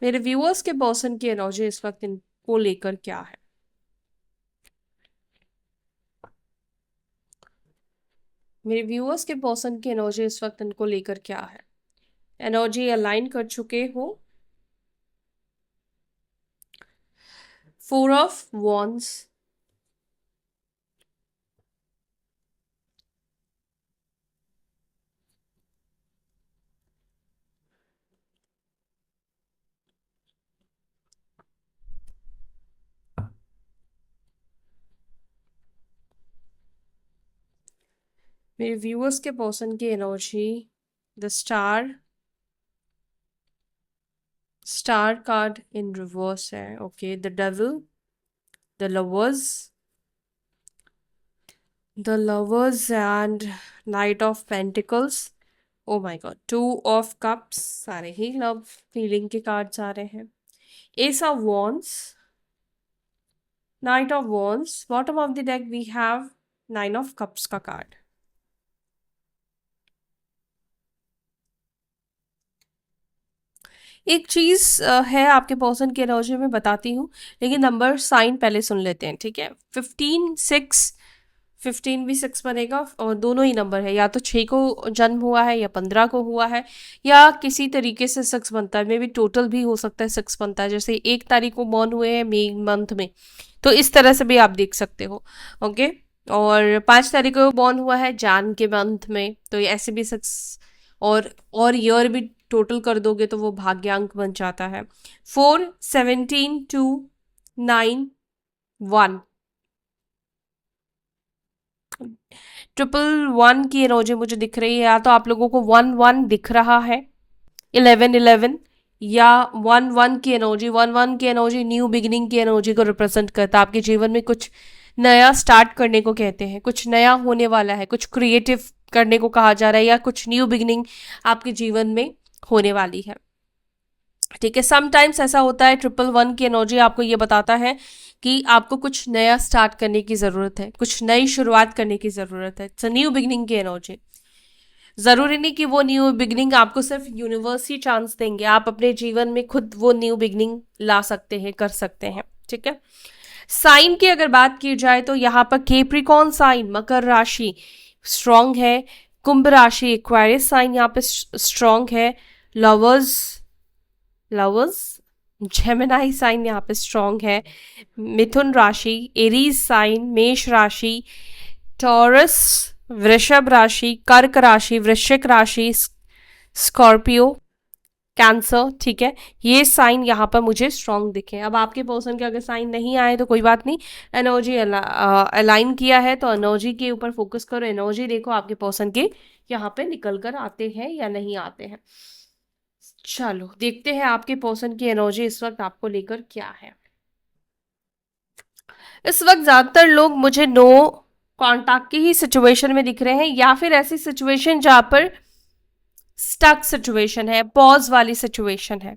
मेरे व्यूअर्स के पर्सन की एनर्जी इस वक्त इनको लेकर क्या है? मेरे व्यूअर्स के पर्सन की एनर्जी इस वक्त इनको लेकर क्या है? एनर्जी अलाइन कर चुके हो? 4 ऑफ वॉन्ड्स, मेरे व्यूअर्स के पर्सन की energy, the star card in reverse है। Okay, the devil, the lovers, and knight of pentacles. Oh my god, 2 of cups, सारे ही लव फीलिंग के कार्ड्स आ रहे हैं। Ace of wands, knight of wands, bottom of the deck we have 9 of cups का card. एक चीज है आपके पर्सन की एनर्जी में, बताती हूँ, लेकिन नंबर साइन पहले सुन लेते हैं, ठीक है? 15 6, 15 भी 6 बनेगा, और दोनों ही नंबर है, या तो 6 को जन्म हुआ है या 15 को हुआ है, या किसी तरीके से 6 बनता है। मे बी टोटल भी हो सकता है 6 बनता है, जैसे 1 तारीख को बॉर्न हुए हैं मई मंथ में, तो इस तरह से भी आप देख सकते हो। ओके, और 5 तारीख को बॉर्न हुआ है जान के मंथ में, तो ये ऐसे भी 6, और ईयर भी टोटल कर दोगे तो वो भाग्यांक बन जाता है। 4 17 2 9 1, 111 की एनर्जी मुझे दिख रही है। या तो आप लोगों को 1 1 दिख रहा है, 11 11, या 1 1 की एनर्जी, 1 1 की एनर्जी न्यू बिगिनिंग की एनर्जी को रिप्रेजेंट करता है। आपके जीवन में कुछ नया स्टार्ट करने को कहते हैं, कुछ नया होने वाला है, कुछ क्रिएटिव करने को कहा जा रहा है, या कुछ न्यू बिगिनिंग आपके जीवन में होने वाली है। ठीक है, समटाइम्स ऐसा होता है, 111 की एनर्जी आपको ये बताता है कि आपको कुछ नया स्टार्ट करने की ज़रूरत है, कुछ नई शुरुआत करने की ज़रूरत है। इट्स न्यू बिगिनिंग की एनर्जी। ज़रूरी नहीं कि वो न्यू बिगिनिंग आपको सिर्फ यूनिवर्स ही चांस देंगे, आप अपने जीवन में खुद वो न्यू बिगिनिंग ला सकते हैं, कर सकते हैं। ठीक है, साइन की अगर बात की जाए तो यहाँ पर केप्रिकॉन साइन, मकर राशि स्ट्रांग है। कुंभ राशि, एक्वायरियस साइन यहाँ पे स्ट्रांग है। लवर्स, लवर्स जेमिनाई साइन यहाँ पे स्ट्रांग है। मिथुन राशि, एरीज साइन, मेष राशि, टॉरस, वृषभ राशि, कर्क राशि, वृश्चिक राशि, स्कॉर्पियो, कैंसर। ठीक है, ये साइन यहाँ पर मुझे स्ट्रांग दिखे। अब आपके पर्सन के अगर साइन नहीं आए तो कोई बात नहीं, एनर्जी अलाइन किया है तो एनर्जी के ऊपर फोकस करो, एनर्जी देखो आपके पर्सन के यहाँ पे निकल कर आते हैं या नहीं आते हैं। चलो देखते हैं आपके पर्सन की एनर्जी इस वक्त आपको लेकर क्या है। इस वक्त ज्यादातर लोग मुझे नो कॉन्टैक्ट की ही सिचुएशन में दिख रहे हैं, या फिर ऐसी सिचुएशन जहां पर स्टक सिचुएशन है, पॉज वाली सिचुएशन है।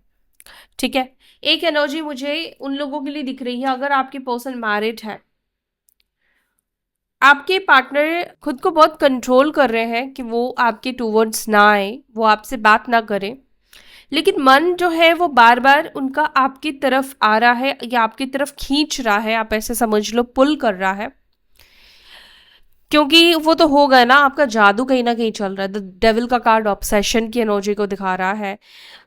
ठीक है, एक एनर्जी मुझे उन लोगों के लिए दिख रही है, अगर आपके पर्सन मैरिड है, आपके पार्टनर खुद को बहुत कंट्रोल कर रहे हैं कि वो आपके टूवर्ड्स ना आए, वो आपसे बात ना करे, लेकिन मन जो है वो बार बार उनका आपकी तरफ आ रहा है या आपकी तरफ खींच रहा है, आप ऐसे समझ लो पुल कर रहा है, क्योंकि वो तो हो गया ना, आपका जादू कहीं ना कहीं चल रहा है। द डेविल का कार्ड ऑब्सेशन की एनर्जी को दिखा रहा है,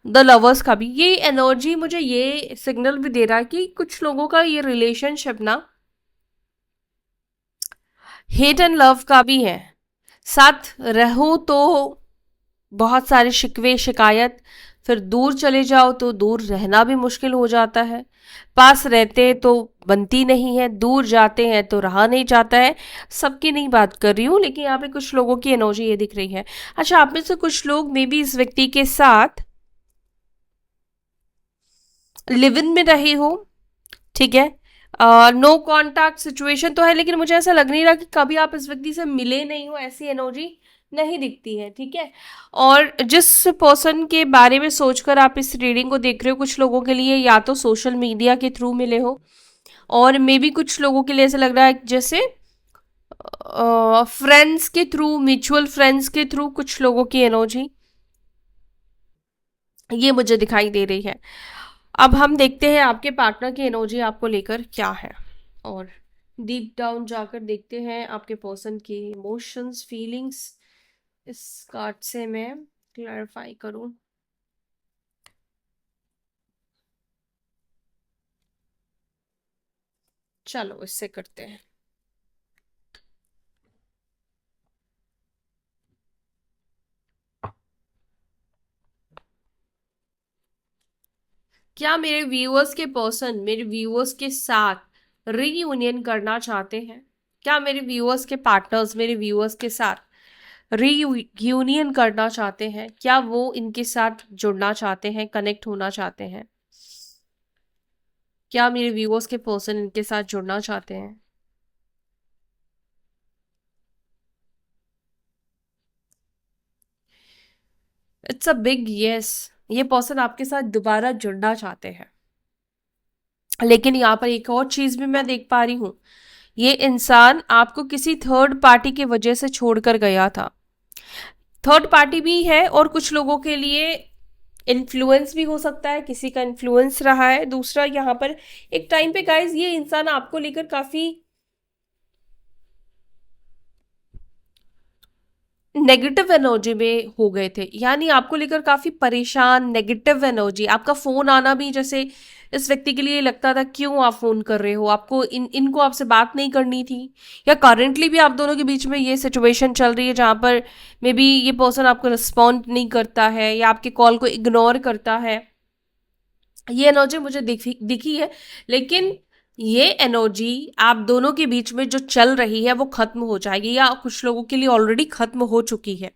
द लवर्स का भी ये एनर्जी मुझे ये सिग्नल भी दे रहा है कि कुछ लोगों का ये रिलेशनशिप ना हेट एंड लव का भी है। साथ रहो तो बहुत सारे शिकवे शिकायत, फिर दूर चले जाओ तो दूर रहना भी मुश्किल हो जाता है, पास रहते तो बनती नहीं है, दूर जाते हैं तो रहा नहीं जाता है। सबकी नहीं बात कर रही हूँ, लेकिन यहाँ पे कुछ लोगों की एनर्जी ये दिख रही है। अच्छा, आप में से कुछ लोग मे बी इस व्यक्ति के साथ लिव इन में रहे हो। ठीक है, नो कॉन्टैक्ट सिचुएशन तो है, लेकिन मुझे ऐसा लग नहीं रहा कि कभी आप इस व्यक्ति से मिले नहीं हो, ऐसी एनर्जी नहीं दिखती है। ठीक है, और जिस पर्सन के बारे में सोचकर आप इस रीडिंग को देख रहे हो, कुछ लोगों के लिए या तो सोशल मीडिया के थ्रू मिले हो, और मे बी कुछ लोगों के लिए ऐसा लग रहा है जैसे फ्रेंड्स के थ्रू, म्यूचुअल फ्रेंड्स के थ्रू कुछ लोगों की एनर्जी ये मुझे दिखाई दे रही है। अब हम देखते हैं आपके पार्टनर की एनर्जी आपको लेकर क्या है, और डीप डाउन जाकर देखते हैं आपके पर्सन की इमोशंस फीलिंग्स इस कार्ड से मैं क्लैरिफाई करूं। चलो इससे करते हैं। क्या मेरे व्यूअर्स के पर्सन मेरे व्यूअर्स के साथ रीयूनियन करना चाहते हैं? क्या मेरे व्यूअर्स के पार्टनर्स मेरे व्यूअर्स के साथ रीयूनियन करना चाहते हैं? क्या वो इनके साथ जुड़ना चाहते हैं, कनेक्ट होना चाहते हैं? क्या मेरे व्यूअर्स के पर्सन इनके साथ जुड़ना चाहते हैं? It's a big yes. ये पर्सन आपके साथ दोबारा जुड़ना चाहते हैं, लेकिन यहाँ पर एक और चीज भी मैं देख पा रही हूँ। ये इंसान आपको किसी थर्ड पार्टी की वजह से छोड़कर गया था। थर्ड पार्टी भी है, और कुछ लोगों के लिए इन्फ्लुएंस भी हो सकता है, किसी का इन्फ्लुएंस रहा है। दूसरा, यहाँ पर एक टाइम पे गाइज ये इंसान आपको लेकर काफी नेगेटिव एनर्जी में हो गए थे, यानी आपको लेकर काफी परेशान, नेगेटिव एनर्जी। आपका फोन आना भी जैसे इस व्यक्ति के लिए लगता था क्यों आप फोन कर रहे हो, आपको इनको आपसे बात नहीं करनी थी। या करेंटली भी आप दोनों के बीच में ये सिचुएशन चल रही है जहां पर मे बी ये पर्सन आपको रिस्पॉन्ड नहीं करता है या आपके कॉल को इग्नोर करता है। ये एनर्जी मुझे दिखी है, लेकिन ये एनर्जी आप दोनों के बीच में जो चल रही है वो खत्म हो जाएगी, या कुछ लोगों के लिए ऑलरेडी खत्म हो चुकी है।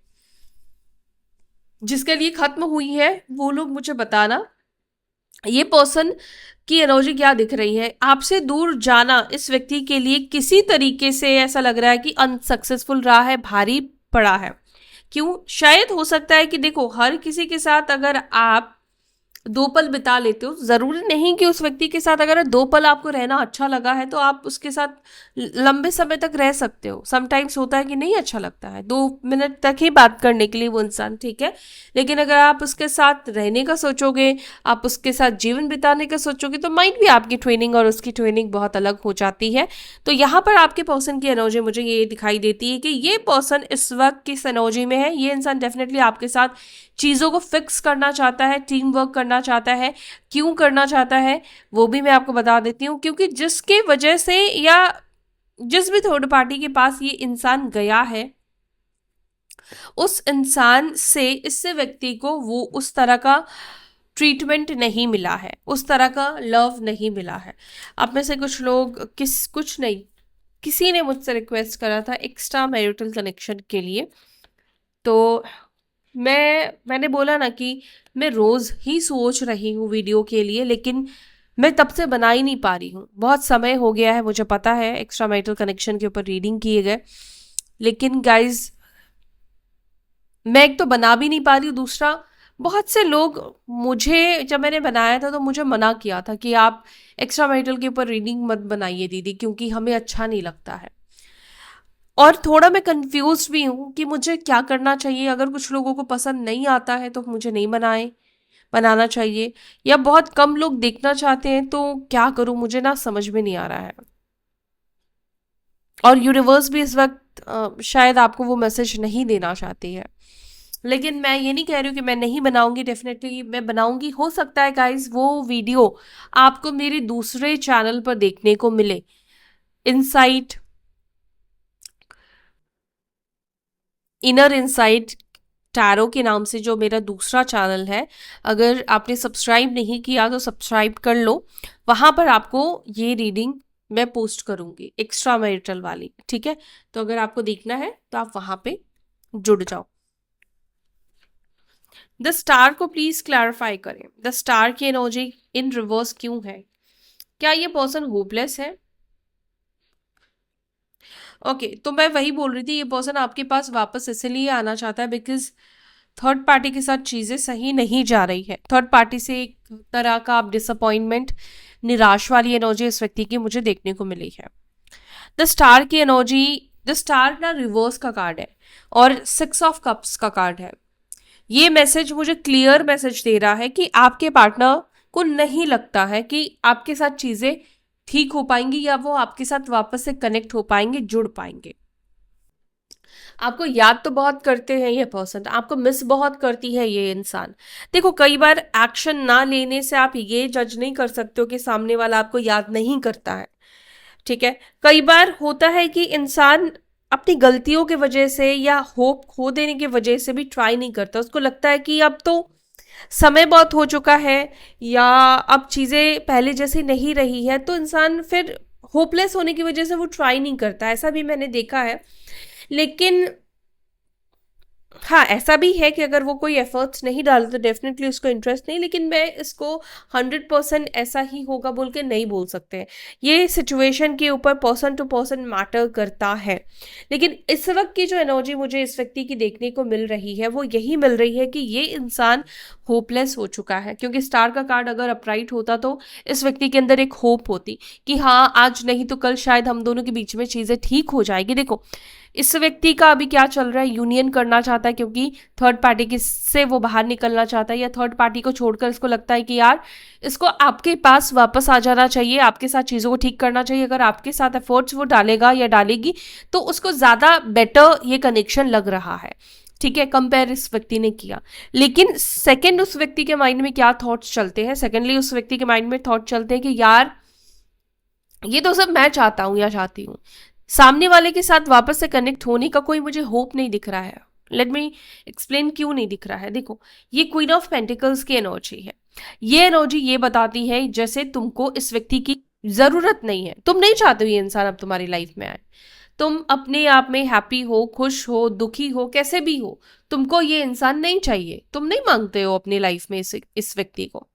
जिसके लिए खत्म हुई है वो लोग मुझे बताना। ये पर्सन की एनर्जी क्या दिख रही है? आपसे दूर जाना इस व्यक्ति के लिए किसी तरीके से ऐसा लग रहा है कि अनसक्सेसफुल रहा है, भारी पड़ा है। क्यों? शायद हो सकता है कि देखो, हर किसी के साथ अगर आप 2 पल बिता लेते हो, जरूरी नहीं कि उस व्यक्ति के साथ अगर 2 पल आपको रहना अच्छा लगा है तो आप उसके साथ लंबे समय तक रह सकते हो। समटाइम्स होता है कि नहीं अच्छा लगता है, 2 मिनट तक ही बात करने के लिए वो इंसान ठीक है, लेकिन अगर आप उसके साथ रहने का सोचोगे, आप उसके साथ जीवन बिताने का सोचोगे, तो माइंड भी आपकी ट्रेनिंग और उसकी ट्रेनिंग बहुत अलग हो जाती है। तो यहाँ पर आपके पर्सन की एनर्जी मुझे ये दिखाई देती है कि ये पर्सन इस वक्त किस एनर्जी में है। ये इंसान डेफिनेटली आपके साथ चीज़ों को फिक्स करना चाहता है, टीम वर्क करना चाहता है। क्यों करना चाहता है वो भी मैं आपको बता देती हूँ, क्योंकि जिसके वजह से या जिस भी थर्ड पार्टी के पास ये इंसान गया है, उस इंसान से इससे व्यक्ति को वो उस तरह का ट्रीटमेंट नहीं मिला है, उस तरह का लव नहीं मिला है। आप में से कुछ लोग कुछ नहीं, किसी ने मुझसे रिक्वेस्ट करा था एक्स्ट्रा मैरिटल कनेक्शन के लिए। तो मैंने बोला ना कि मैं रोज ही सोच रही हूँ वीडियो के लिए, लेकिन मैं तब से बना ही नहीं पा रही हूँ। बहुत समय हो गया है, मुझे पता है एक्स्ट्रा मैरिटल कनेक्शन के ऊपर रीडिंग किए गए, लेकिन गाइज मैं एक तो बना भी नहीं पा रही हूँ, दूसरा बहुत से लोग मुझे, जब मैंने बनाया था तो मुझे मना किया था कि आप एक्स्ट्रा मैरिटल के ऊपर रीडिंग मत बनाइए दीदी, क्योंकि हमें अच्छा नहीं लगता है। और थोड़ा मैं कंफ्यूज भी हूँ कि मुझे क्या करना चाहिए। अगर कुछ लोगों को पसंद नहीं आता है तो मुझे नहीं बनाना चाहिए, या बहुत कम लोग देखना चाहते हैं तो क्या करूँ, मुझे ना समझ में नहीं आ रहा है। और यूनिवर्स भी इस वक्त शायद आपको वो मैसेज नहीं देना चाहती है, लेकिन मैं ये नहीं कह रही हूँ कि मैं नहीं बनाऊंगी, डेफिनेटली मैं बनाऊंगी। हो सकता है गाइज वो वीडियो आपको मेरे दूसरे चैनल पर देखने को मिले, इनसाइट इनर इनसाइट टैरो के नाम से, जो मेरा दूसरा चैनल है। अगर आपने सब्सक्राइब नहीं किया तो सब्सक्राइब कर लो, वहां पर आपको ये रीडिंग मैं पोस्ट करूंगी, एक्स्ट्रा मैरिटल वाली, ठीक है? तो अगर आपको देखना है तो आप वहां पे जुड़ जाओ। द स्टार को प्लीज क्लैरिफाई करें, द स्टार की एनर्जी इन रिवर्स क्यों है? क्या ये पर्सन होपलेस है? ओके, तो मैं वही बोल रही थी, ये पर्सन आपके पास वापस इसलिए आना चाहता है बिकॉज थर्ड पार्टी के साथ चीज़ें सही नहीं जा रही है। थर्ड पार्टी से एक तरह का आप डिसअपॉइंटमेंट, निराश वाली एनर्जी इस व्यक्ति की मुझे देखने को मिली है। द स्टार की एनर्जी, द स्टार ना रिवर्स का कार्ड है और 6 ऑफ कप्स का कार्ड है। ये मैसेज मुझे क्लियर मैसेज दे रहा है कि आपके पार्टनर को नहीं लगता है कि आपके साथ चीजें ठीक हो पाएंगी या वो आपके साथ वापस से कनेक्ट हो पाएंगे, जुड़ पाएंगे। आपको याद तो बहुत करते हैं ये पर्सन, आपको मिस बहुत करती है ये इंसान। देखो, कई बार एक्शन ना लेने से आप ये जज नहीं कर सकते हो कि सामने वाला आपको याद नहीं करता है। ठीक है, कई बार होता है कि इंसान अपनी गलतियों की वजह से या होप खो देने की वजह से भी ट्राई नहीं करता। उसको लगता है कि अब तो समय बहुत हो चुका है या अब चीज़ें पहले जैसी नहीं रही है, तो इंसान फिर होपलेस होने की वजह से वो ट्राई नहीं करता। ऐसा भी मैंने देखा है। लेकिन हाँ, ऐसा भी है कि अगर वो कोई एफर्ट्स नहीं डालते तो डेफिनेटली उसको इंटरेस्ट नहीं, लेकिन मैं इसको 100% ऐसा ही होगा बोल के नहीं बोल सकते। ये सिचुएशन के ऊपर पर्सन टू पर्सन मैटर करता है। लेकिन इस वक्त की जो एनर्जी मुझे इस व्यक्ति की देखने को मिल रही है वो यही मिल रही है कि ये इंसान होपलेस हो चुका है। क्योंकि स्टार का कार्ड अगर अपराइट होता तो इस व्यक्ति के अंदर एक होप होती कि हाँ, आज नहीं तो कल शायद हम दोनों के बीच में चीज़ें ठीक हो जाएगी। देखो, इस व्यक्ति का अभी क्या चल रहा है, यूनियन करना चाहता है क्योंकि थर्ड पार्टी की से वो बाहर निकलना चाहता है, या थर्ड पार्टी को छोड़कर इसको लगता है कि यार इसको आपके पास वापस आ जाना चाहिए, आपके साथ चीज़ों को ठीक करना चाहिए। अगर आपके साथ एफर्ट्स वो डालेगा या डालेगी तो उसको ज़्यादा बेटर ये कनेक्शन लग रहा है। ठीक है, कंपेयर इस व्यक्ति ने किया। लेकिन सेकेंड उस व्यक्ति के माइंड में क्या थॉट्स चलते हैं, सेकेंडली उस व्यक्ति के माइंड में थॉट चलते हैं कि यार ये तो सब मैं चाहता हूँ या चाहती हूँ, सामने वाले के साथ वापस से कनेक्ट होने का कोई मुझे होप नहीं दिख रहा है। लेट मी एक्सप्लेन क्यों नहीं दिख रहा है। देखो, ये क्वीन ऑफ पेंटिकल्स की एनर्जी है। ये एनर्जी ये बताती है जैसे तुमको इस व्यक्ति की जरूरत नहीं है, तुम नहीं चाहते हो ये इंसान अब तुम्हारी लाइफ में आए। तुम अपने आप में हैप्पी हो, खुश हो, दुखी हो, कैसे भी हो, तुमको ये इंसान नहीं चाहिए। तुम नहीं मांगते हो अपनी लाइफ में इस व्यक्ति को।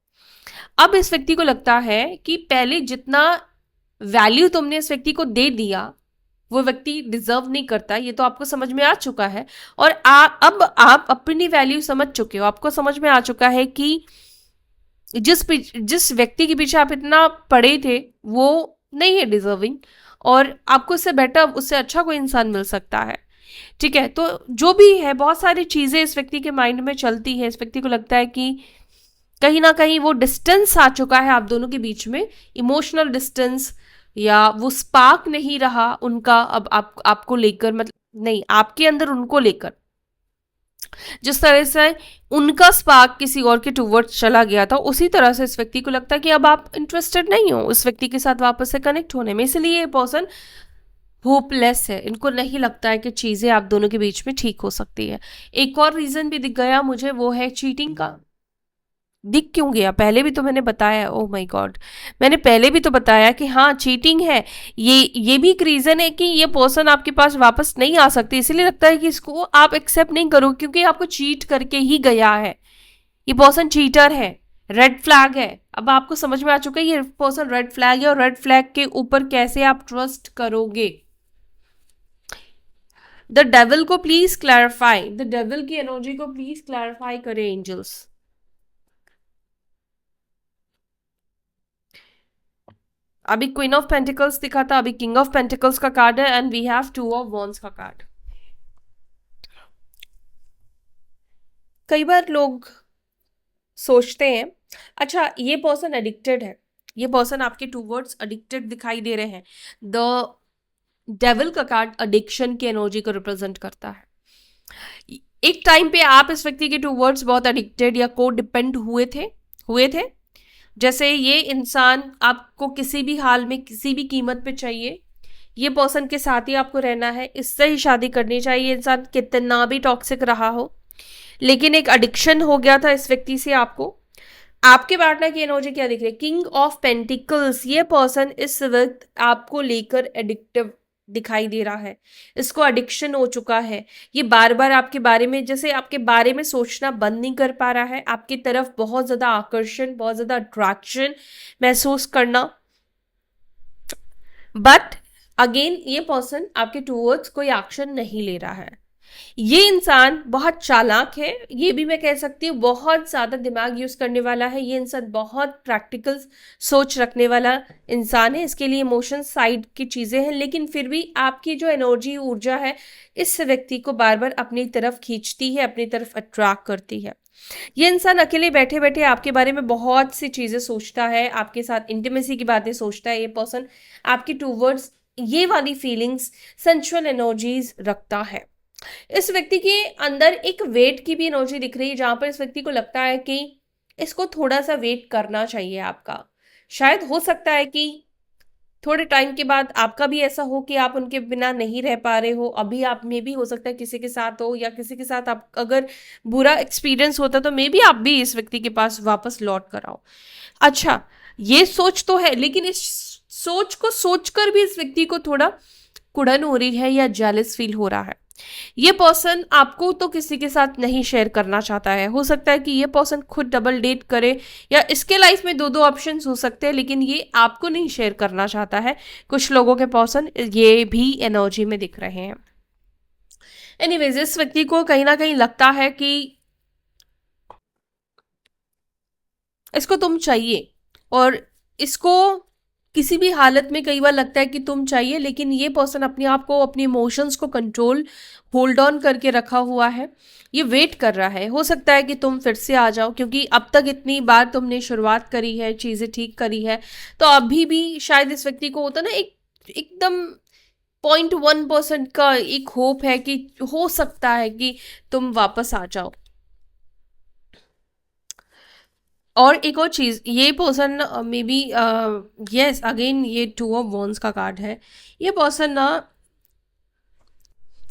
अब इस व्यक्ति को लगता है कि पहले जितना वैल्यू तुमने इस व्यक्ति को दे दिया वो व्यक्ति डिजर्व नहीं करता। ये तो आपको समझ में आ चुका है। और अब आप अपनी वैल्यू समझ चुके हो। आपको समझ में आ चुका है कि जिस व्यक्ति के पीछे आप इतना पड़े थे वो नहीं है डिजर्विंग, और आपको उससे बेटर, उससे अच्छा कोई इंसान मिल सकता है। ठीक है, तो जो भी है, बहुत सारी चीजें इस व्यक्ति के माइंड में चलती है। इस व्यक्ति को लगता है कि कहीं ना कहीं वो डिस्टेंस आ चुका है आप दोनों के बीच में, इमोशनल डिस्टेंस, या वो स्पार्क नहीं रहा उनका अब आपको लेकर, मतलब नहीं, आपके अंदर उनको लेकर। जिस तरह से उनका स्पार्क किसी और के टूवर्ड्स चला गया था, उसी तरह से इस व्यक्ति को लगता है कि अब आप इंटरेस्टेड नहीं हो उस व्यक्ति के साथ वापस से कनेक्ट होने में। इसलिए ये पर्सन होपलेस है। इनको नहीं लगता है कि चीज़ें आप दोनों के बीच में ठीक हो सकती है। एक और रीज़न भी दिख गया मुझे, वो है चीटिंग का। दिख क्यों गया? पहले भी तो मैंने बताया, ओह माय गॉड, मैंने पहले भी तो बताया कि हाँ, चीटिंग है। ये भी एक रीजन है कि ये पर्सन आपके पास वापस नहीं आ सकती। इसीलिए लगता है कि इसको आप एक्सेप्ट नहीं करो क्योंकि आपको चीट करके ही गया है। ये पर्सन चीटर है, रेड फ्लैग है। अब आपको समझ में आ चुका है ये पर्सन रेड फ्लैग है, और रेड फ्लैग के ऊपर कैसे आप ट्रस्ट करोगे। द डेविल को प्लीज क्लैरिफाई, द डेविल की एनर्जी को प्लीज क्लैरिफाई करें एंजल्स। अभी क्वीन ऑफ पेंटिकल्स दिखा था, अभी किंग ऑफ पेंटिकल्स का कार्ड है, and we have two of wands का कार्ड। कई बार लोग सोचते हैं, अच्छा ये पर्सन एडिक्टेड है, ये पर्सन आपके टूवर्ड्स एडिक्टेड दिखाई दे रहे हैं। द डेविल का कार्ड एडिक्शन की एनर्जी को रिप्रेजेंट करता है। एक टाइम पे आप इस व्यक्ति के टूवर्ड्स बहुत एडिक्टेड या को डिपेंड हुए थे। जैसे ये इंसान आपको किसी भी हाल में किसी भी कीमत पे चाहिए, ये पर्सन के साथ ही आपको रहना है, इससे ही शादी करनी चाहिए, इंसान कितना भी टॉक्सिक रहा हो। लेकिन एक एडिक्शन हो गया था इस व्यक्ति से आपको। आपके पार्टनर की एनर्जी क्या दिख रही है? King of pentacles. ये पर्सन इस वक्त आपको लेकर एडिक्टिव दिखाई दे रहा है, इसको एडिक्शन हो चुका है। ये बार बार आपके बारे में, जैसे आपके बारे में सोचना बंद नहीं कर पा रहा है, आपकी तरफ बहुत ज्यादा आकर्षण, बहुत ज्यादा अट्रैक्शन महसूस करना। बट अगेन ये पर्सन आपके टूवर्ड्स कोई एक्शन नहीं ले रहा है। ये इंसान बहुत चालाक है, ये भी मैं कह सकती हूँ, बहुत ज़्यादा दिमाग यूज़ करने वाला है। ये इंसान बहुत प्रैक्टिकल सोच रखने वाला इंसान है। इसके लिए इमोशन साइड की चीज़ें हैं, लेकिन फिर भी आपकी जो एनर्जी, ऊर्जा है, इस व्यक्ति को बार बार अपनी तरफ खींचती है, अपनी तरफ अट्रैक्ट करती है। ये इंसान अकेले बैठे बैठे आपके बारे में बहुत सी चीजें सोचता है, आपके साथ इंटीमेसी की बातें सोचता है। ये पर्सन आपके टूवर्ड्स ये वाली फीलिंग्स, सेंसुअल एनर्जीज रखता है। इस व्यक्ति के अंदर एक वेट की भी एनर्जी दिख रही है, जहां पर इस व्यक्ति को लगता है कि इसको थोड़ा सा वेट करना चाहिए आपका। शायद हो सकता है कि थोड़े टाइम के बाद आपका भी ऐसा हो कि आप उनके बिना नहीं रह पा रहे हो। अभी आप में भी हो सकता है किसी के साथ हो, या किसी के साथ आप अगर बुरा एक्सपीरियंस होता तो मे बी आप भी इस व्यक्ति के पास वापस लौट कर आओ। अच्छा, ये सोच तो है, लेकिन इस सोच को सोचकर भी इस व्यक्ति को थोड़ा कुड़न हो रही है या जेलस फील हो रहा है। ये पर्सन आपको तो किसी के साथ नहीं शेयर करना चाहता है। हो सकता है कि ये पर्सन खुद डबल डेट करे, या इसके लाइफ में दो दो ऑप्शंस हो सकते हैं, लेकिन ये आपको नहीं शेयर करना चाहता है। कुछ लोगों के पर्सन ये भी एनर्जी में दिख रहे हैं। एनीवेज, इस व्यक्ति को कहीं ना कहीं लगता है कि इसको तुम चाहिए, और इसको किसी भी हालत में कई बार लगता है कि तुम चाहिए, लेकिन ये पर्सन अपने आप को, अपने इमोशंस को कंट्रोल, होल्ड ऑन करके रखा हुआ है। ये वेट कर रहा है। हो सकता है कि तुम फिर से आ जाओ, क्योंकि अब तक इतनी बार तुमने शुरुआत करी है, चीज़ें ठीक करी है, तो अभी भी शायद इस व्यक्ति को होता ना एक एकदम 0.1% का एक होप है कि हो सकता है कि तुम वापस आ जाओ। और एक और चीज, ये person may be, yes again ये 2 ऑफ वॉन्ड्स का कार्ड है। ये पर्सन ना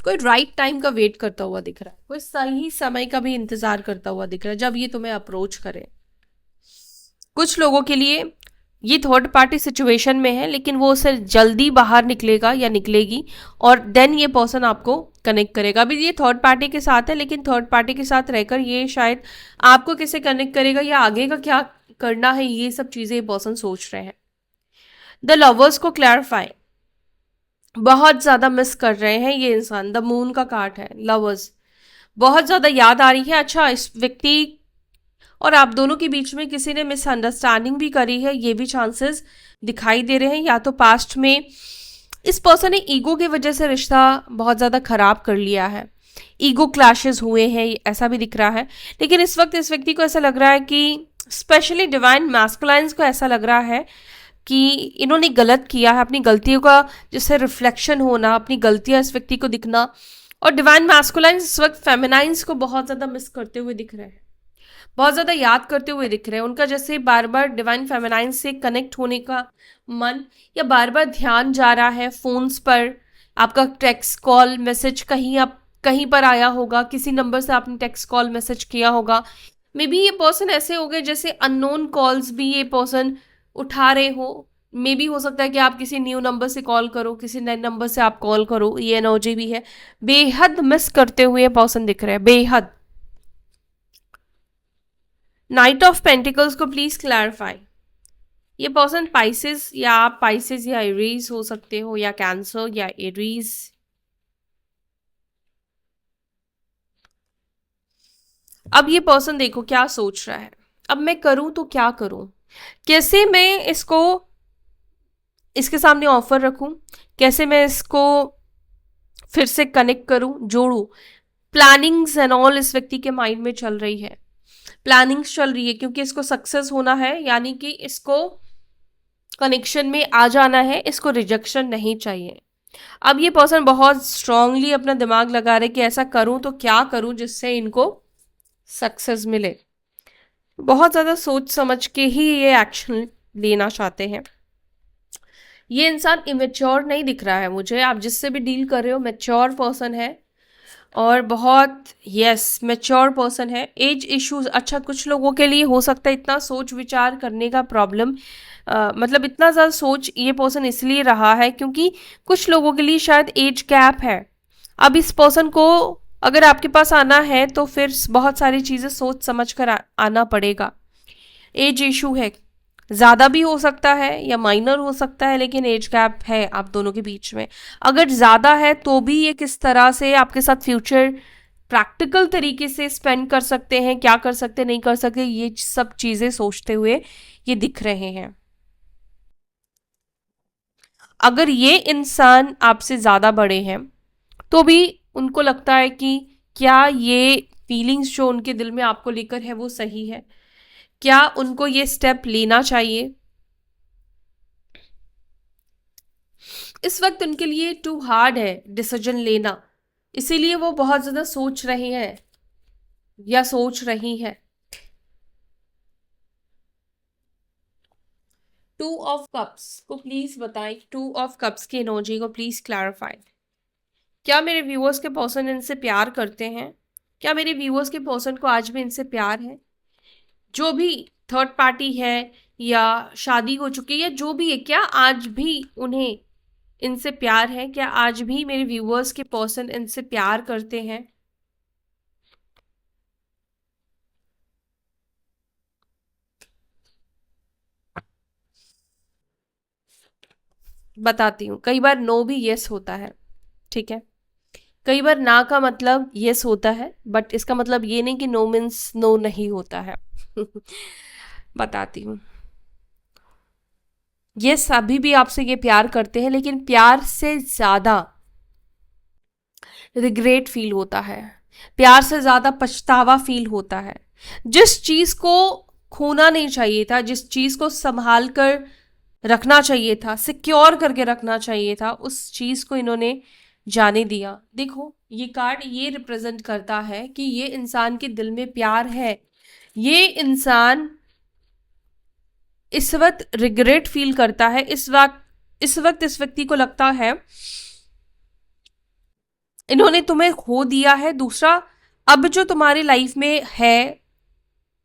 कोई राइट टाइम का वेट करता हुआ दिख रहा है, कोई सही समय का भी इंतजार करता हुआ दिख रहा है जब ये तुम्हें अप्रोच करे। कुछ लोगों के लिए ये थर्ड पार्टी सिचुएशन में है, लेकिन वो उससे जल्दी बाहर निकलेगा या निकलेगी, और देन ये पर्सन आपको कनेक्ट करेगा। अभी ये थर्ड पार्टी के साथ है, लेकिन थर्ड पार्टी के साथ रहकर ये शायद आपको किसे कनेक्ट करेगा या आगे का क्या करना है, ये सब चीज़ें ये पर्सन सोच रहे हैं। द लवर्स को क्लैरिफाई, बहुत ज़्यादा मिस कर रहे हैं ये इंसान। द मून का कार्ड है, लवर्स बहुत ज़्यादा याद आ रही है। अच्छा, इस व्यक्ति और आप दोनों के बीच में किसी ने मिसअंडरस्टैंडिंग भी करी है, ये भी चांसेस दिखाई दे रहे हैं। या तो पास्ट में इस पर्सन ने ईगो की वजह से रिश्ता बहुत ज़्यादा खराब कर लिया है, ईगो क्लैशेस हुए हैं, ऐसा भी दिख रहा है। लेकिन इस वक्त इस व्यक्ति को ऐसा लग रहा है कि स्पेशली डिवाइन मैस्कुलाइंस को ऐसा लग रहा है कि इन्होंने गलत किया है। अपनी गलतियों का जिससे रिफ्लेक्शन होना, अपनी गलतियां इस व्यक्ति को दिखना। और डिवाइन मैस्कुलाइंस इस वक्त फेमिनाइंस को बहुत ज़्यादा मिस करते हुए दिख रहे हैं, बहुत ज़्यादा याद करते हुए दिख रहे हैं। उनका जैसे बार बार डिवाइन फेमिनाइन से कनेक्ट होने का मन, या बार बार ध्यान जा रहा है फोन्स पर। आपका टेक्स्ट कॉल मैसेज कहीं आप कहीं पर आया होगा, किसी नंबर से आपने टेक्स्ट कॉल मैसेज किया होगा। मे बी ये पर्सन ऐसे हो गए जैसे अननोन कॉल्स भी ये पर्सन उठा रहे हो। मे बी हो सकता है कि आप किसी न्यू नंबर से कॉल करो, किसी नए नंबर से आप कॉल करो, ये एनर्जी भी है। बेहद मिस करते हुए पर्सन दिख रहे हैं, बेहद। नाइट ऑफ पेंटिकल्स को प्लीज क्लैरिफाई। ये पर्सन पाइसेस, या आप पाइसेस या एरीज हो सकते हो, या कैंसर या एरीज। अब ये पर्सन देखो क्या सोच रहा है, अब मैं करूं तो क्या करूं, कैसे मैं इसको इसके सामने ऑफर रखूं, कैसे मैं इसको फिर से कनेक्ट करूं, जोड़ूं। प्लानिंग्स एंड ऑल इस व्यक्ति के माइंड में चल रही है, प्लानिंग्स चल रही है, क्योंकि इसको सक्सेस होना है, यानी कि इसको कनेक्शन में आ जाना है, इसको रिजेक्शन नहीं चाहिए। अब ये पर्सन बहुत स्ट्रांगली अपना दिमाग लगा रहे कि ऐसा करूं तो क्या करूं जिससे इनको सक्सेस मिले। बहुत ज़्यादा सोच समझ के ही ये एक्शन लेना चाहते हैं। ये इंसान इमेच्योर नहीं दिख रहा है मुझे, आप जिससे भी डील कर रहे हो मैच्योर पर्सन है, और बहुत यस मैच्योर पर्सन है। एज इश्यूज, अच्छा कुछ लोगों के लिए हो सकता है इतना सोच विचार करने का प्रॉब्लम, मतलब इतना ज़्यादा सोच ये पर्सन इसलिए रहा है क्योंकि कुछ लोगों के लिए शायद एज गैप है। अब इस पर्सन को अगर आपके पास आना है तो फिर बहुत सारी चीज़ें सोच समझ कर आना पड़ेगा। एज इशू है, ज़्यादा भी हो सकता है या माइनर हो सकता है, लेकिन एज गैप है आप दोनों के बीच में। अगर ज़्यादा है तो भी ये किस तरह से आपके साथ फ्यूचर प्रैक्टिकल तरीके से स्पेंड कर सकते हैं, क्या कर सकते नहीं कर सकते, ये सब चीज़ें सोचते हुए ये दिख रहे हैं। अगर ये इंसान आपसे ज़्यादा बड़े हैं तो भी उनको लगता है कि क्या ये फीलिंग्स जो उनके दिल में आपको लेकर है वो सही है? क्या उनको ये स्टेप लेना चाहिए? इस वक्त उनके लिए टू हार्ड है डिसीजन लेना, इसीलिए वो बहुत ज्यादा सोच रहे हैं या सोच रही हैं। टू ऑफ कप्स को प्लीज बताएं, टू ऑफ कप्स की एनर्जी को प्लीज क्लैरिफाई। क्या मेरे व्यूअर्स के पर्सन इनसे प्यार करते हैं? क्या मेरे व्यूअर्स के पर्सन को आज भी इनसे प्यार है? जो भी थर्ड पार्टी है या शादी हो चुकी है, जो भी है, क्या आज भी उन्हें इनसे प्यार है? क्या आज भी मेरे व्यूअर्स के पर्सन इनसे प्यार करते हैं? बताती हूँ, कई बार नो भी यस होता है, ठीक है? कई बार ना का मतलब यस होता है, बट इसका मतलब ये नहीं कि नो मीन्स नो नहीं होता है। बताती हूँ, यस अभी भी आपसे ये प्यार करते हैं, लेकिन प्यार से ज्यादा रिग्रेट फील होता है, प्यार से ज्यादा पछतावा फील होता है। जिस चीज को खोना नहीं चाहिए था, जिस चीज को संभाल कर रखना चाहिए था, सिक्योर करके रखना चाहिए था, उस चीज को इन्होंने जाने दिया। देखो, ये कार्ड ये रिप्रेजेंट करता है कि ये इंसान के दिल में प्यार है। ये इंसान इस वक्त रिग्रेट फील करता है। इस वक्त इस व्यक्ति को लगता है इन्होंने तुम्हें खो दिया है। दूसरा, अब जो तुम्हारी लाइफ में है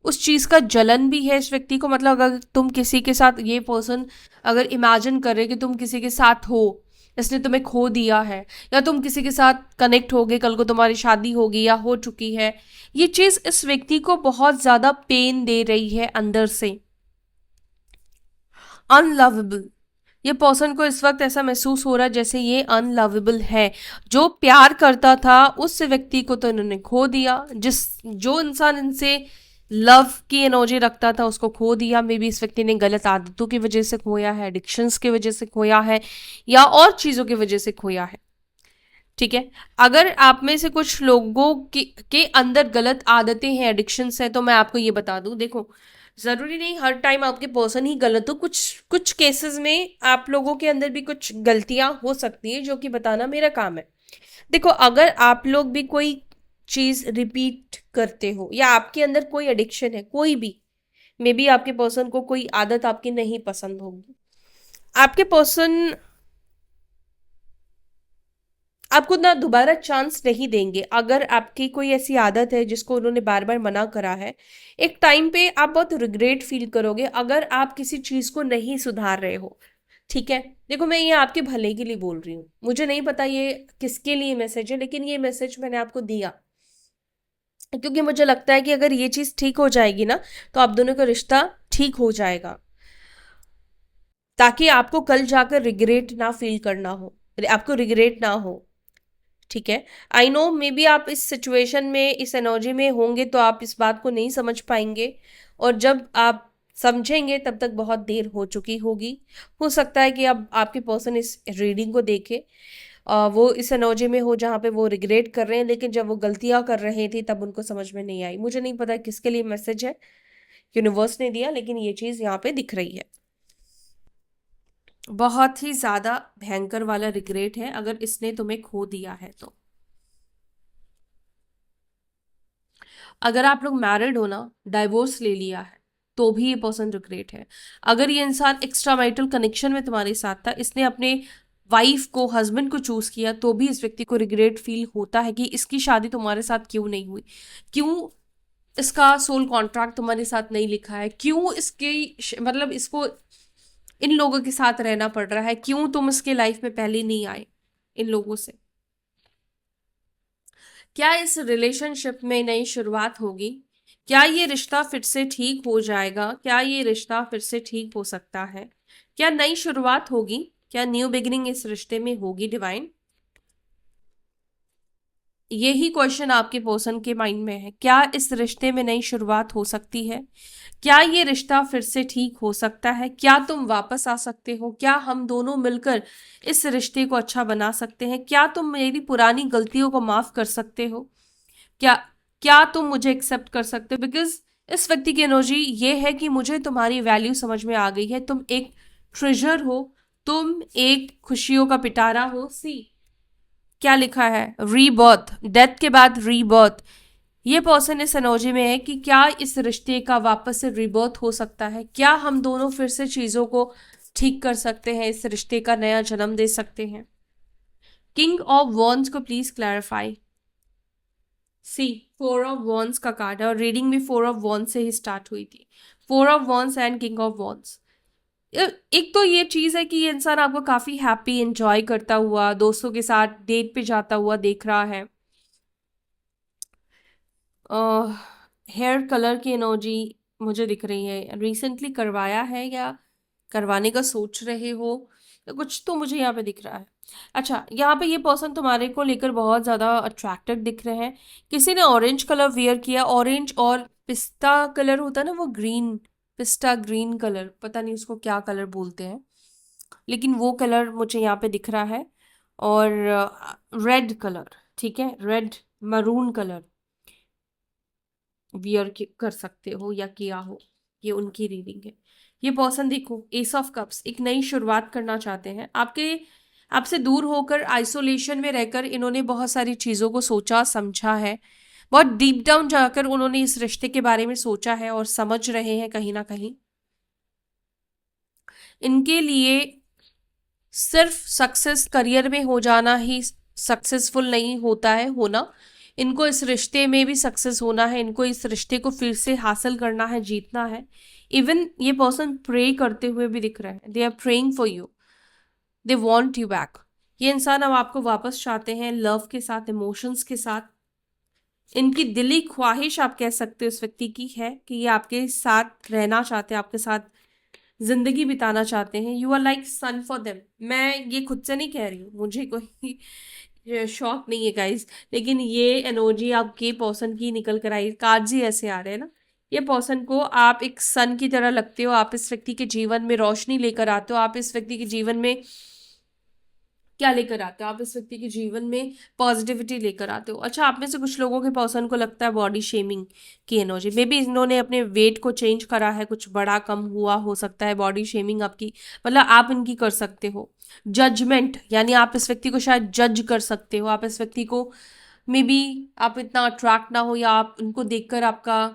उस चीज का जलन भी है इस व्यक्ति को। मतलब अगर तुम किसी के साथ, ये पर्सन अगर इमेजिन करे कि तुम किसी के साथ हो, इसने तुम्हें खो दिया है, या तुम किसी के साथ कनेक्ट हो गए, कल को तुम्हारी शादी होगी या हो चुकी है, ये चीज इस व्यक्ति को बहुत ज्यादा पेन दे रही है अंदर से। अनलवेबल, ये पर्सन को इस वक्त ऐसा महसूस हो रहा है जैसे ये अनलवेबल है। जो प्यार करता था उस व्यक्ति को तो इन्होंने खो दिया। जो इंसान इनसे लव की एनर्जी रखता था उसको खो दिया। मे बी इस व्यक्ति ने गलत आदतों की वजह से खोया है, एडिक्शंस की वजह से खोया है, या और चीजों की वजह से खोया है, ठीक है? अगर आप में से कुछ लोगों के अंदर गलत आदतें हैं, एडिक्शंस हैं, तो मैं आपको ये बता दूं, देखो, जरूरी नहीं हर टाइम आपके पर्सन ही गलत हो। कुछ कुछ केसेस में आप लोगों के अंदर भी कुछ गलतियां हो सकती है, जो कि बताना मेरा काम है। देखो, अगर आप लोग भी कोई चीज रिपीट करते हो, या आपके अंदर कोई एडिक्शन है, कोई भी, मे बी आपके पर्सन को कोई आदत आपकी नहीं पसंद होगी, आपके पर्सन आपको ना दोबारा चांस नहीं देंगे। अगर आपकी कोई ऐसी आदत है जिसको उन्होंने बार बार मना करा है, एक टाइम पे आप बहुत रिग्रेट फील करोगे अगर आप किसी चीज को नहीं सुधार रहे हो, ठीक है? देखो, मैं ये आपके भले के लिए बोल रही हूँ, मुझे नहीं पता ये किसके लिए मैसेज है, लेकिन ये मैसेज मैंने आपको दिया क्योंकि मुझे लगता है कि अगर ये चीज ठीक हो जाएगी ना, तो आप दोनों का रिश्ता ठीक हो जाएगा, ताकि आपको कल जाकर रिग्रेट ना फील करना हो, आपको रिग्रेट ना हो, ठीक है? आई नो मे बी आप इस सिचुएशन में, इस एनर्जी में होंगे तो आप इस बात को नहीं समझ पाएंगे, और जब आप समझेंगे तब तक बहुत देर हो चुकी होगी। हो सकता है कि अब आपके पर्सन इस रीडिंग को देखे, वो इस एनर्जी में हो जहाँ पे वो रिग्रेट कर रहे हैं, लेकिन जब वो गलतियां कर रहे थे तब उनको समझ में नहीं आई। मुझे नहीं पता किसके लिए मैसेज है, यूनिवर्स ने दिया, लेकिन ये चीज यहाँ पे दिख रही है। बहुत ही ज्यादा भयंकर वाला रिग्रेट है अगर इसने तुम्हें खो दिया है तो। अगर आप लोग मैरिड हो ना, डाइवोर्स ले लिया है, तो भी ये पर्सन रिग्रेट है। अगर ये इंसान एक्स्ट्रा मैरिटल कनेक्शन में तुम्हारे साथ था, इसने अपने वाइफ को, हस्बैंड को चूज किया, तो भी इस व्यक्ति को रिग्रेट फील होता है कि इसकी शादी तुम्हारे साथ क्यों नहीं हुई, क्यों इसका सोल कॉन्ट्रैक्ट तुम्हारे साथ नहीं लिखा है, क्यों इसकी मतलब इसको इन लोगों के साथ रहना पड़ रहा है, क्यों तुम इसके लाइफ में पहले नहीं आए इन लोगों से। क्या इस रिलेशनशिप में नई शुरुआत होगी? क्या ये रिश्ता फिर से ठीक हो जाएगा? क्या ये रिश्ता फिर से ठीक हो सकता है? क्या नई शुरुआत होगी? क्या न्यू बिगिनिंग इस रिश्ते में होगी डिवाइन? यही क्वेश्चन आपके पर्सन के माइंड में है। क्या इस रिश्ते में नई शुरुआत हो सकती है? क्या ये रिश्ता फिर से ठीक हो सकता है? क्या तुम वापस आ सकते हो? क्या हम दोनों मिलकर इस रिश्ते को अच्छा बना सकते हैं? क्या तुम मेरी पुरानी गलतियों को माफ कर सकते हो? क्या क्या तुम मुझे एक्सेप्ट कर सकते हो? बिकॉज इस व्यक्ति की एनर्जी ये है कि मुझे तुम्हारी वैल्यू समझ में आ गई है, तुम एक ट्रेजर हो, तुम एक खुशियों का पिटारा हो। सी क्या लिखा है, रीबर्थ, डेथ के बाद रीबर्थ। ये पर्सन इस एनर्जी में है कि क्या इस रिश्ते का वापस से रीबर्थ हो सकता है, क्या हम दोनों फिर से चीजों को ठीक कर सकते हैं, इस रिश्ते का नया जन्म दे सकते हैं। किंग ऑफ वॉन्ड्स को please clarify. See four of wands का कार्ड है और रीडिंग भी फोर ऑफ वॉन्ड्स से ही स्टार्ट हुई थी। Four of wands and king of wands. एक तो ये चीज है कि ये इंसान आपको काफी हैप्पी एंजॉय करता हुआ दोस्तों के साथ डेट पे जाता हुआ देख रहा है। हेयर कलर की एनर्जी मुझे दिख रही है, रिसेंटली करवाया है या करवाने का सोच रहे हो, या कुछ तो मुझे यहाँ पे दिख रहा है। अच्छा, यहाँ पे ये पर्सन तुम्हारे को लेकर बहुत ज़्यादा अट्रैक्टेड दिख रहे हैं। किसी ने ऑरेंज कलर वेयर किया, ऑरेंज और पिस्ता कलर होता है ना, वो ग्रीन, पिस्ता ग्रीन कलर, पता नहीं उसको क्या कलर बोलते हैं, लेकिन वो कलर मुझे यहाँ पे दिख रहा है। और रेड कलर, ठीक है, रेड मरून कलर वियर कर सकते हो या किया हो, ये उनकी रीडिंग है। ये पर्सन देखो, एस ऑफ कप्स, एक नई शुरुआत करना चाहते हैं। आपसे दूर होकर आइसोलेशन में रहकर इन्होंने बहुत सारी चीज़ों को सोचा समझा है, बहुत डीप डाउन जाकर उन्होंने इस रिश्ते के बारे में सोचा है और समझ रहे हैं कहीं ना कहीं। इनके लिए सिर्फ सक्सेस करियर में हो जाना ही सक्सेसफुल नहीं होता है होना, इनको इस रिश्ते में भी सक्सेस होना है, इनको इस रिश्ते को फिर से हासिल करना है, जीतना है। इवन ये पर्सन प्रे करते हुए भी दिख रहे हैं, they are praying for you, they want you back. ये इंसान अब आपको वापस चाहते हैं, लव के साथ, इमोशंस के साथ। इनकी दिली ख्वाहिश आप कह सकते हो इस व्यक्ति की है कि ये आपके साथ रहना चाहते हैं, आपके साथ जिंदगी बिताना चाहते हैं। You are like son for them. मैं ये खुद से नहीं कह रही हूँ, मुझे कोई शौक नहीं है गाइज, लेकिन ये एनर्जी आपके पर्सन की निकल कर आई, कार्ड्स ही ऐसे आ रहे हैं ना। ये पर्सन को आप एक सन की तरह लगते हो, आप इस व्यक्ति के जीवन में रोशनी लेकर आते हो, आप इस व्यक्ति के जीवन में क्या लेकर आते हो, आप इस व्यक्ति के जीवन में पॉजिटिविटी लेकर आते हो। अच्छा, आप में से कुछ लोगों के पर्सन को लगता है बॉडी शेमिंग की एनर्जी, मे बी इन्होंने अपने वेट को चेंज करा है, कुछ बड़ा कम हुआ हो सकता है, बॉडी शेमिंग आपकी, मतलब आप इनकी कर सकते हो। जजमेंट, यानी आप इस व्यक्ति को शायद जज कर सकते हो, आप इस व्यक्ति को मे बी आप इतना अट्रैक्ट ना हो, या आप उनको देखकर आपका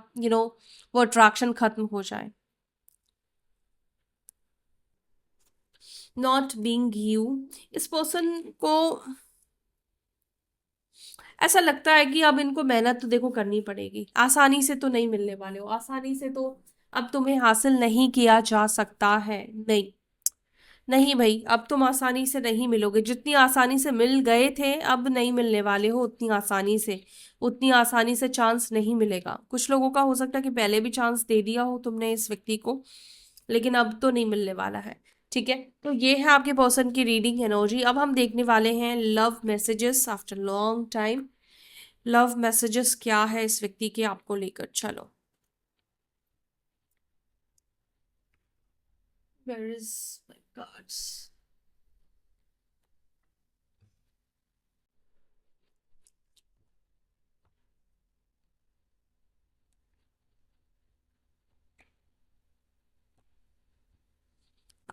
वो अट्रैक्शन खत्म हो जाए। नॉट बीइंग यू, इस पर्सन को ऐसा लगता है कि अब इनको मेहनत तो देखो करनी पड़ेगी, आसानी से तो नहीं मिलने वाले हो, आसानी से तो अब तुम्हें हासिल नहीं किया जा सकता है। नहीं नहीं भाई, अब तुम आसानी से नहीं मिलोगे, जितनी आसानी से मिल गए थे अब नहीं मिलने वाले हो उतनी आसानी से, उतनी आसानी से चांस नहीं मिलेगा। कुछ लोगों का हो सकता है कि पहले भी चांस दे दिया हो तुमने इस व्यक्ति को, लेकिन अब तो नहीं मिलने वाला है। ठीक है, तो ये है आपके पर्सन की रीडिंग एनर्जी। अब हम देखने वाले हैं love messages after long time. Love messages क्या है इस व्यक्ति के आपको लेकर, चलो। Where is my cards?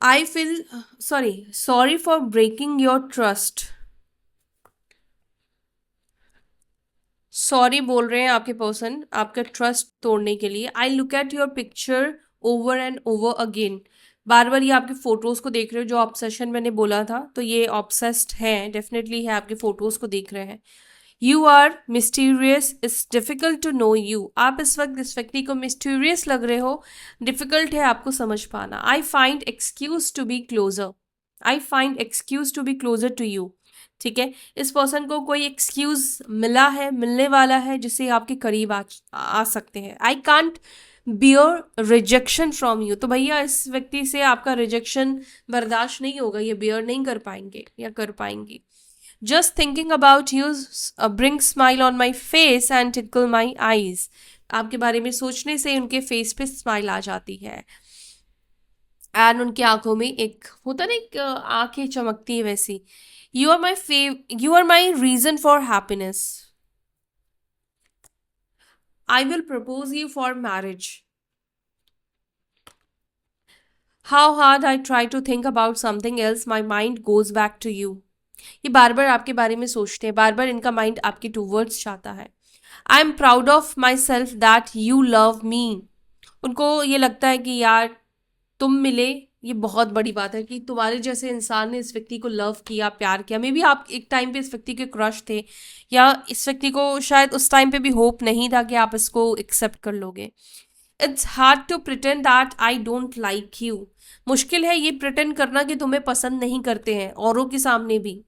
I feel sorry for breaking your trust. Sorry बोल रहे हैं आपके पर्सन आपका ट्रस्ट तोड़ने के लिए। I look at your picture over and over again. बार बार ये आपके फोटोज को देख रहे हो, जो ऑब्सेशन मैंने बोला था, तो ये ऑब्सेस्ड है, डेफिनेटली है, आपके फोटोज को देख रहे हैं। You are mysterious, it's difficult to know you. आप इस वक्त इस व्यक्ति को मिस्टीरियस लग रहे हो, डिफिकल्ट है आपको समझ पाना। I find excuse to be closer, I find excuse to be closer to you. ठीक है, इस पर्सन को कोई एक्सक्यूज मिला है, मिलने वाला है, जिससे आपके करीब आ सकते हैं। I can't beer rejection from you, तो भैया इस व्यक्ति से आपका रिजेक्शन बर्दाश्त नहीं होगा, ये बियर नहीं कर पाएंगे या कर पाएंगी। Just thinking about you bring smile on my face and tackle my eyes. आपके बारे में सोचने से उनके फेस पे स्माइल आ जाती है, एंड उनकी आंखों में एक होता ना, एक आंखें चमकती है वैसी। You are my reason for happiness. I will propose you for marriage. How hard I try to think about something else my mind goes back to you. ये बार बार आपके बारे में सोचते हैं, बार बार इनका माइंड आपके टूवर्ड्स जाता है। I am proud of my self that you love me. उनको ये लगता है कि यार तुम मिले, ये बहुत बड़ी बात है कि तुम्हारे जैसे इंसान ने इस व्यक्ति को लव किया, प्यार किया। मे बी आप एक टाइम पे इस व्यक्ति के क्रश थे, या इस व्यक्ति को शायद उस टाइम पे भी होप नहीं था कि आप इसको एक्सेप्ट कर लोगे। It's hard to pretend that I don't like you. मुश्किल है ये प्रिटेंड करना कि तुम्हें पसंद नहीं करते हैं, औरों के सामने भी।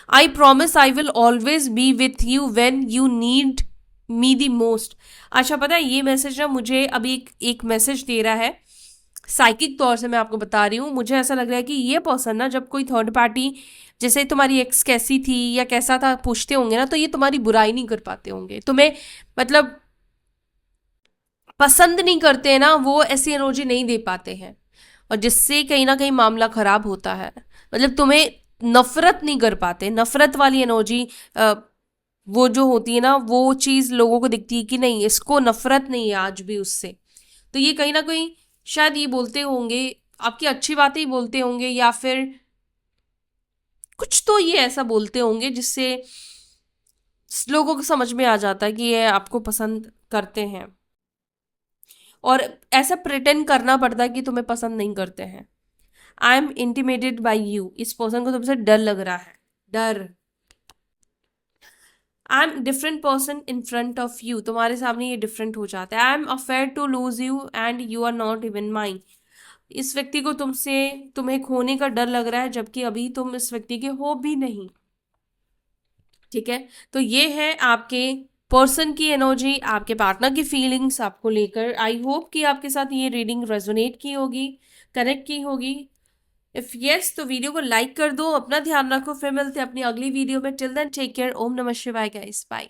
I promise I will always be with you when you need me the most. अच्छा, पता है ये मैसेज ना मुझे अभी एक मैसेज दे रहा है, साइकिक तौर से मैं आपको बता रही हूँ। मुझे ऐसा लग रहा है कि ये पर्सन ना, जब कोई थर्ड पार्टी जैसे तुम्हारी एक्स कैसी थी या कैसा था पूछते होंगे ना, तो ये तुम्हारी बुराई नहीं कर पाते होंगे, तुम्हें मतलब पसंद नहीं करते हैं ना, वो ऐसी एनर्जी नहीं दे पाते हैं, और जिससे कहीं ना कहीं मामला खराब होता है। मतलब तुम्हें नफरत नहीं कर पाते, नफरत वाली एनर्जी वो जो होती है ना, वो चीज़ लोगों को दिखती है कि नहीं, इसको नफरत नहीं है आज भी उससे। तो ये कहीं ना कहीं शायद ये बोलते होंगे, आपकी अच्छी बातें ही बोलते होंगे, या फिर कुछ तो ये ऐसा बोलते होंगे जिससे लोगों को समझ में आ जाता है कि ये आपको पसंद करते हैं, और ऐसा प्रिटेंड करना पड़ता है कि तुम्हें पसंद नहीं करते हैं। I am intimidated by you. इस पर्सन को तुमसे डर लग रहा है, डर। I am different person in front of you. तुम्हारे सामने ये डिफरेंट हो जाता है। I am afraid to lose you and you are not even mine. इस व्यक्ति को तुम्हें खोने का डर लग रहा है, जबकि अभी तुम इस व्यक्ति के हो भी नहीं। ठीक है, तो ये है आपके पर्सन की एनर्जी, आपके पार्टनर की फीलिंग्स आपको लेकर। आई होप कि आपके साथ ये रीडिंग रेजोनेट की होगी, कनेक्ट की होगी। इफ यस, तो वीडियो को लाइक कर दो, अपना ध्यान रखो, फिर मिलते हैं अपनी अगली वीडियो में। टिल देन टेक केयर, ओम नमः शिवाय गाइस, बाय।